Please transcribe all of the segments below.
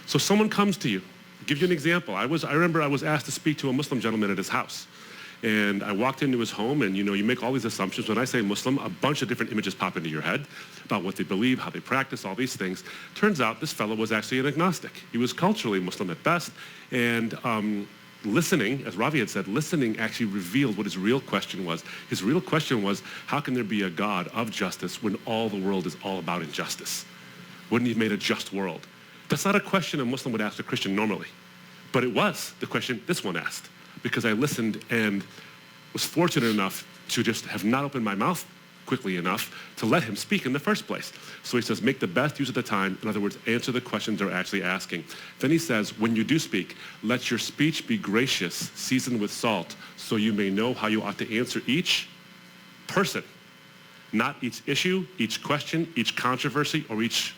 So someone comes to you. I'll give you an example. I remember I was asked to speak to a Muslim gentleman at his house. And I walked into his home, and you make all these assumptions. When I say Muslim, a bunch of different images pop into your head about what they believe, how they practice, all these things. Turns out this fellow was actually an agnostic. He was culturally Muslim at best, and listening, as Ravi had said, listening actually revealed what his real question was. His real question was, how can there be a God of justice when all the world is all about injustice? Wouldn't he have made a just world? That's not a question a Muslim would ask a Christian normally, but it was the question this one asked, because I listened and was fortunate enough to just have not opened my mouth quickly enough to let him speak in the first place. So he says, make the best use of the time. In other words, answer the questions they're actually asking. Then he says, when you do speak, let your speech be gracious, seasoned with salt, so you may know how you ought to answer each person, not each issue, each question, each controversy, or each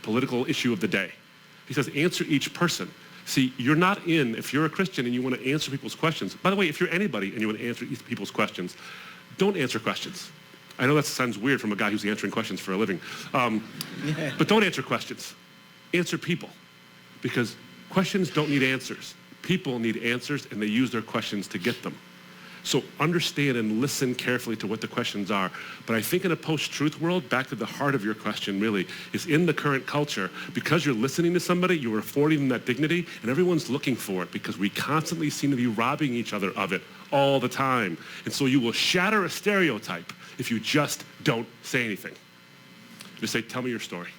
political issue of the day. He says, answer each person. See, you're not if you're a Christian and you want to answer people's questions. By the way, if you're anybody and you want to answer people's questions, don't answer questions. I know that sounds weird from a guy who's answering questions for a living. But don't answer questions. Answer people. Because questions don't need answers. People need answers, and they use their questions to get them. So understand and listen carefully to what the questions are. But I think in a post-truth world, back to the heart of your question really, is in the current culture, because you're listening to somebody, you're affording them that dignity, and everyone's looking for it because we constantly seem to be robbing each other of it all the time. And so you will shatter a stereotype if you just don't say anything. Just say, tell me your story.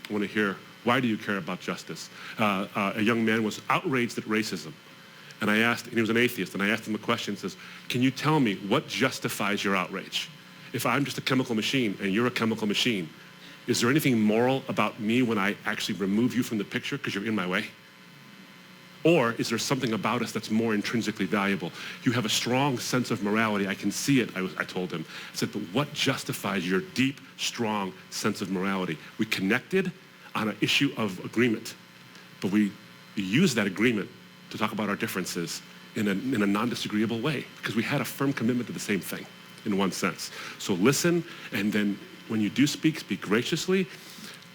I want to hear, why do you care about justice? A young man was outraged at racism. And I asked, and he was an atheist, and I asked him a question, says, can you tell me what justifies your outrage? If I'm just a chemical machine and you're a chemical machine, is there anything moral about me when I actually remove you from the picture because you're in my way? Or is there something about us that's more intrinsically valuable? You have a strong sense of morality. I can see it, I told him. I said, but what justifies your deep, strong sense of morality? We connected on an issue of agreement, but we use that agreement to talk about our differences in a non-disagreeable way, because we had a firm commitment to the same thing in one sense. So listen, and then when you do speak, speak graciously.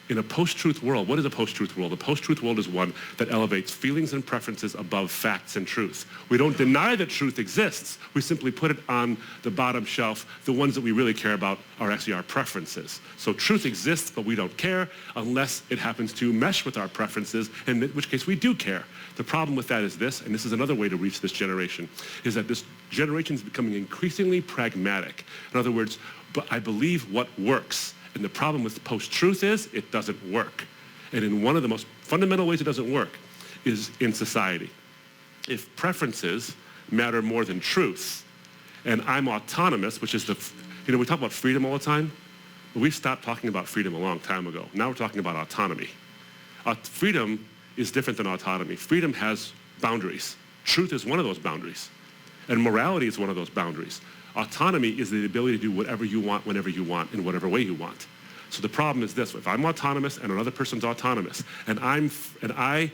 In a post-truth world, what is a post-truth world? A post-truth world is one that elevates feelings and preferences above facts and truth. We don't deny that truth exists. We simply put it on the bottom shelf. The ones that we really care about are actually our preferences. So truth exists, but we don't care unless it happens to mesh with our preferences, in which case we do care. The problem with that is this, and this is another way to reach this generation, is that this generation is becoming increasingly pragmatic. In other words, but I believe what works. And the problem with post-truth is it doesn't work. And in one of the most fundamental ways it doesn't work is in society. If preferences matter more than truth, and I'm autonomous, which is we talk about freedom all the time, but we stopped talking about freedom a long time ago. Now we're talking about autonomy. Freedom is different than autonomy. Freedom has boundaries. Truth is one of those boundaries. And morality is one of those boundaries. Autonomy is the ability to do whatever you want, whenever you want, in whatever way you want. So the problem is this: if I'm autonomous and another person's autonomous, and I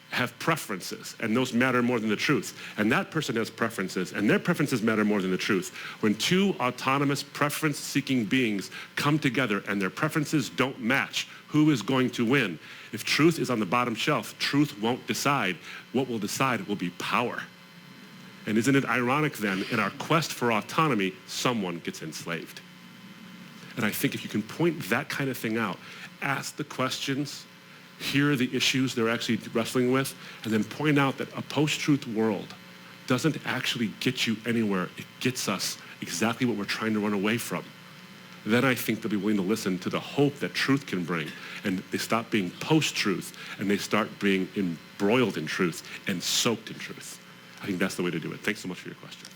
have preferences, and those matter more than the truth, and that person has preferences, and their preferences matter more than the truth, when two autonomous preference-seeking beings come together and their preferences don't match, who is going to win? If truth is on the bottom shelf, truth won't decide. What will decide will be power. And isn't it ironic then, in our quest for autonomy, someone gets enslaved? And I think if you can point that kind of thing out, ask the questions, hear the issues they're actually wrestling with, and then point out that a post-truth world doesn't actually get you anywhere. It gets us exactly what we're trying to run away from. Then I think they'll be willing to listen to the hope that truth can bring. And they stop being post-truth, and they start being embroiled in truth and soaked in truth. I think that's the way to do it. Thanks so much for your question.